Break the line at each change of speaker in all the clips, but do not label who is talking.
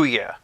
BOOYAH!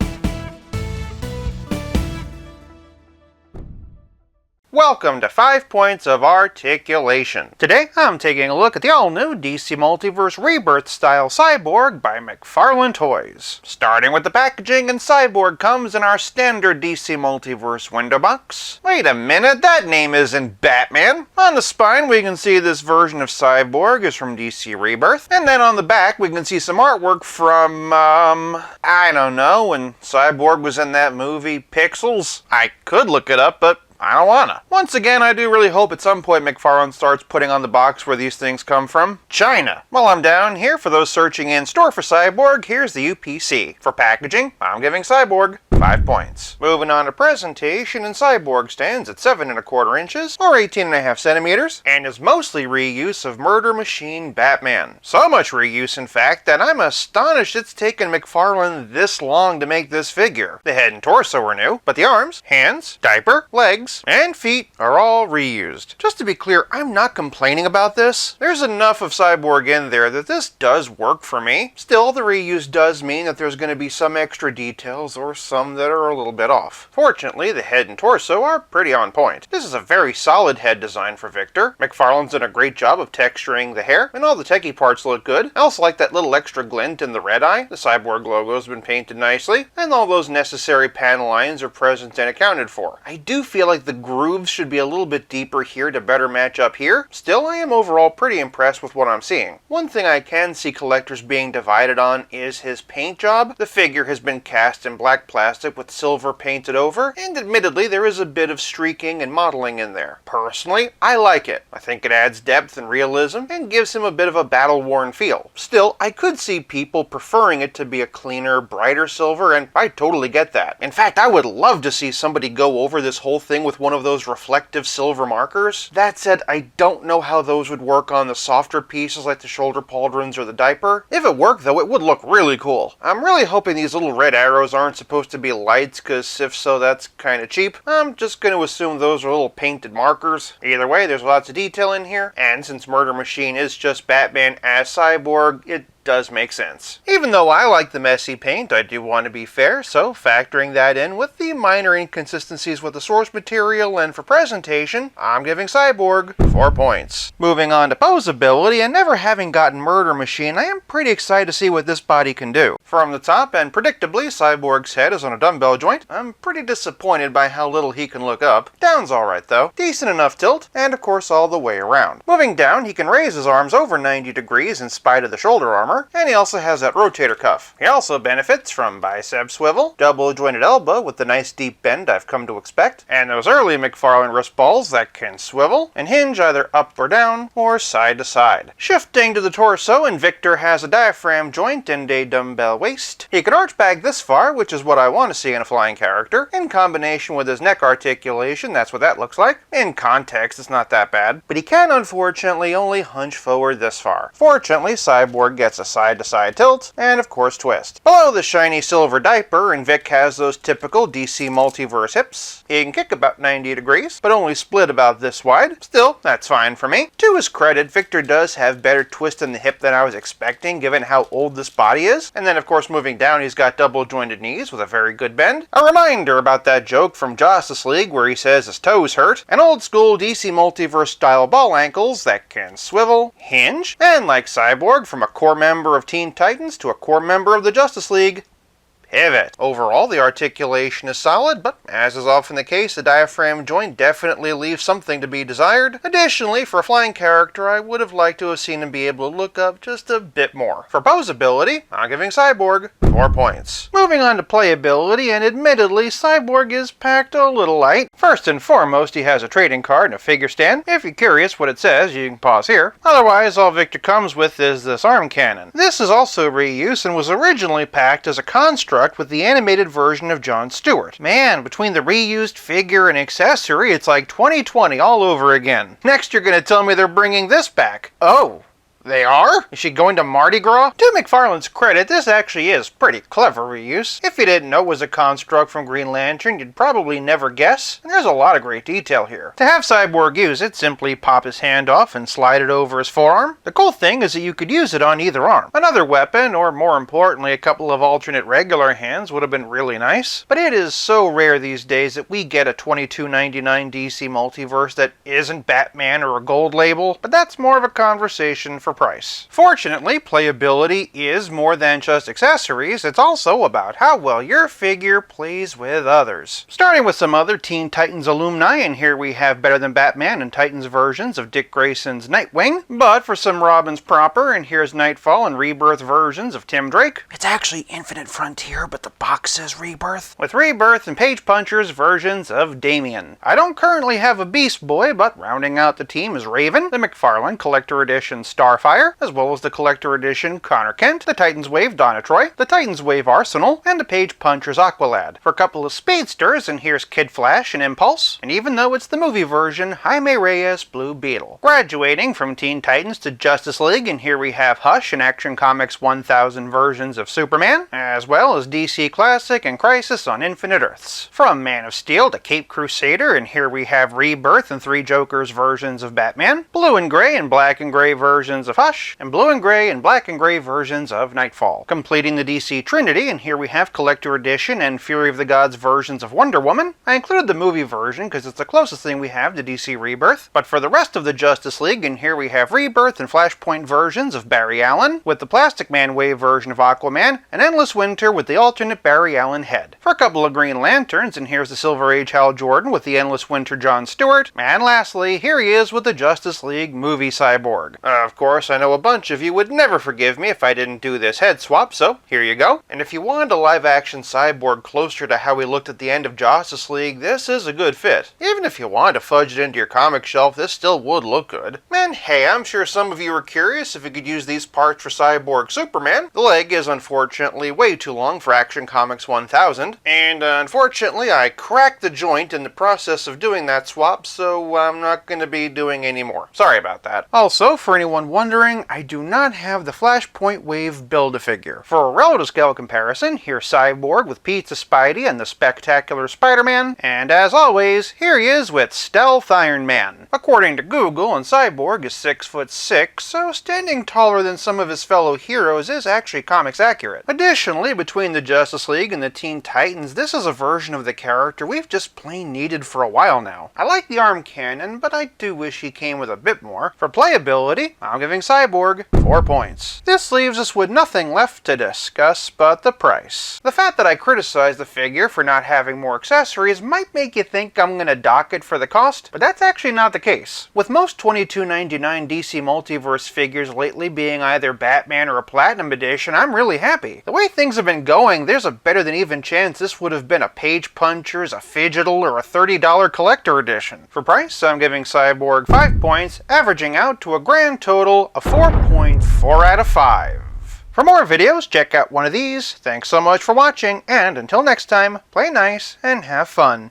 Welcome to 5 Points of Articulation. Today, I'm taking a look at the all-new DC Multiverse Rebirth style Cyborg by McFarlane Toys. Starting with the packaging, and Cyborg comes in our standard DC Multiverse window box. Wait a minute, that name isn't Batman! On the spine, we can see this version of Cyborg is from DC Rebirth, and then on the back, we can see some artwork from, I don't know, when Cyborg was in that movie, Pixels? I could look it up, but I don't wanna. Once again, I do really hope at some point McFarlane starts putting on the box where these things come from. China. While I'm down here, for those searching in store for Cyborg, here's the UPC. For packaging, I'm giving Cyborg 5 points. Moving on to presentation, and Cyborg stands at 7 1/4 inches, or 18.5 centimeters, and is mostly reuse of Murder Machine Batman. So much reuse, in fact, that I'm astonished it's taken McFarlane this long to make this figure. The head and torso are new, but the arms, hands, diaper, legs, and feet are all reused. Just to be clear, I'm not complaining about this. There's enough of Cyborg in there that this does work for me. Still, the reuse does mean that there's going to be some extra details or some that are a little bit off. Fortunately, the head and torso are pretty on point. This is a very solid head design for Victor. McFarlane's done a great job of texturing the hair, and all the techie parts look good. I also like that little extra glint in the red eye. The Cyborg logo's been painted nicely, and all those necessary panel lines are present and accounted for. I do feel like the grooves should be a little bit deeper here to better match up here. Still, I am overall pretty impressed with what I'm seeing. One thing I can see collectors being divided on is his paint job. The figure has been cast in black plastic with silver painted over, and admittedly there is a bit of streaking and modeling in there. Personally, I like it. I think it adds depth and realism and gives him a bit of a battle-worn feel. Still, I could see people preferring it to be a cleaner, brighter silver, and I totally get that. In fact, I would love to see somebody go over this whole thing with one of those reflective silver markers. That said, I don't know how those would work on the softer pieces like the shoulder pauldrons or the diaper. If it worked though, it would look really cool. I'm really hoping these little red arrows aren't supposed to be lights, cause if so, that's kinda cheap. I'm just gonna assume those are little painted markers. Either way, there's lots of detail in here, and since Murder Machine is just Batman as Cyborg, it does make sense. Even though I like the messy paint, I do want to be fair, so factoring that in with the minor inconsistencies with the source material and for presentation, I'm giving Cyborg 4 points. Moving on to Poseability, and never having gotten Murder Machine, I am pretty excited to see what this body can do. From the top, and predictably, Cyborg's head is on a dumbbell joint. I'm pretty disappointed by how little he can look up. Down's alright though. Decent enough tilt, and of course all the way around. Moving down, he can raise his arms over 90 degrees in spite of the shoulder armor, and he also has that rotator cuff. He also benefits from bicep swivel, double jointed elbow with the nice deep bend I've come to expect, and those early McFarlane wrist balls that can swivel and hinge either up or down or side to side. Shifting to the torso, and Victor has a diaphragm joint and a dumbbell waist. He can arch back this far, which is what I want to see in a flying character. In combination with his neck articulation, that's what that looks like. In context, it's not that bad, but he can unfortunately only hunch forward this far. Fortunately, Cyborg gets a side-to-side tilt, and of course twist. Below the shiny silver diaper, and Vic has those typical DC Multiverse hips. He can kick about 90 degrees, but only split about this wide. Still, that's fine for me. To his credit, Victor does have better twist in the hip than I was expecting, given how old this body is. And then of course moving down, he's got double jointed knees with a very good bend. A reminder about that joke from Justice League where he says his toes hurt. And old school DC Multiverse style ball ankles that can swivel, hinge, and like Cyborg, from a core member of Teen Titans to a core member of the Justice League, pivot. Overall, the articulation is solid, but as is often the case, the diaphragm joint definitely leaves something to be desired. Additionally, for a flying character, I would have liked to have seen him be able to look up just a bit more. For Poseability, I'm giving Cyborg 4 points. Moving on to Playability, and admittedly, Cyborg is packed a little light. First and foremost, he has a trading card and a figure stand. If you're curious what it says, you can pause here. Otherwise, all Victor comes with is this arm cannon. This is also reused and was originally packed as a construct with the animated version of Jon Stewart. Man, between the reused figure and accessory, it's like 2020 all over again. Next, you're gonna tell me they're bringing this back. Oh, They are? Is she going to Mardi Gras? To McFarlane's credit, this actually is pretty clever reuse. If you didn't know it was a construct from Green Lantern, you'd probably never guess, and there's a lot of great detail here. To have Cyborg use it, simply pop his hand off and slide it over his forearm. The cool thing is that you could use it on either arm. Another weapon, or more importantly, a couple of alternate regular hands would have been really nice, but it is so rare these days that we get a $22.99 DC Multiverse that isn't Batman or a gold label, but that's more of a conversation for price. Fortunately, playability is more than just accessories, it's also about how well your figure plays with others. Starting with some other Teen Titans alumni, and here we have Better Than Batman and Titans versions of Dick Grayson's Nightwing, but for some Robins proper, and here's Nightfall and Rebirth versions of Tim Drake. It's actually Infinite Frontier, but the box says Rebirth. With Rebirth and Page Punchers versions of Damian. I don't currently have a Beast Boy, but rounding out the team is Raven, the McFarlane Collector Edition Starfire, as well as the Collector Edition Connor Kent, the Titans Wave Donna Troy, the Titans Wave Arsenal, and the Page Punchers Aqualad. For a couple of speedsters, and here's Kid Flash and Impulse, and even though it's the movie version, Jaime Reyes Blue Beetle. Graduating from Teen Titans to Justice League, and here we have Hush and Action Comics 1000 versions of Superman, as well as DC Classic and Crisis on Infinite Earths. From Man of Steel to Cape Crusader, and here we have Rebirth and 3 Jokers versions of Batman, blue and gray and black and gray versions of Hush, and blue and gray and black and gray versions of Nightfall. Completing the DC Trinity, and here we have Collector Edition and Fury of the Gods versions of Wonder Woman. I included the movie version because it's the closest thing we have to DC Rebirth, but for the rest of the Justice League, and here we have Rebirth and Flashpoint versions of Barry Allen, with the Plastic Man Wave version of Aquaman, and Endless Winter with the alternate Barry Allen head. For a couple of Green Lanterns, and here's the Silver Age Hal Jordan with the Endless Winter John Stewart, and lastly, here he is with the Justice League movie Cyborg. Of course, I know a bunch of you would never forgive me if I didn't do this head swap, so here you go. And if you wanted a live-action Cyborg closer to how he looked at the end of Justice League, this is a good fit. Even if you wanted to fudge it into your comic shelf, this still would look good. And hey, I'm sure some of you are curious if you could use these parts for Cyborg Superman. The leg is unfortunately way too long for Action Comics 1000, and unfortunately I cracked the joint in the process of doing that swap, so I'm not going to be doing any more. Sorry about that. Also, for anyone wondering, I do not have the Flashpoint Wave Build-A-Figure. For a relative scale comparison, here's Cyborg with Pizza Spidey and the Spectacular Spider-Man, and as always, here he is with Stealth Iron Man. According to Google, and Cyborg is 6'6", so standing taller than some of his fellow heroes is actually comics accurate. Additionally, between the Justice League and the Teen Titans, this is a version of the character we've just plain needed for a while now. I like the arm cannon, but I do wish he came with a bit more. For playability, I'm giving Cyborg 4 points. This leaves us with nothing left to discuss but the price. The fact that I criticized the figure for not having more accessories might make you think I'm gonna dock it for the cost, but that's actually not the case. With most $22.99 DC Multiverse figures lately being either Batman or a Platinum Edition, I'm really happy. The way things have been going, there's a better than even chance this would have been a Page Punchers, a Fidgetal, or a $30 Collector Edition. For price, I'm giving Cyborg 5 points, averaging out to a grand total of 4.4 out of 5. For more videos, check out one of these. Thanks so much for watching, and until next time, play nice and have fun.